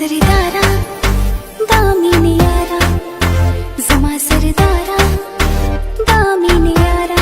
सरदारा दामिन यारा जमा सरदारा दामिन यारा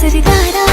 सरदारा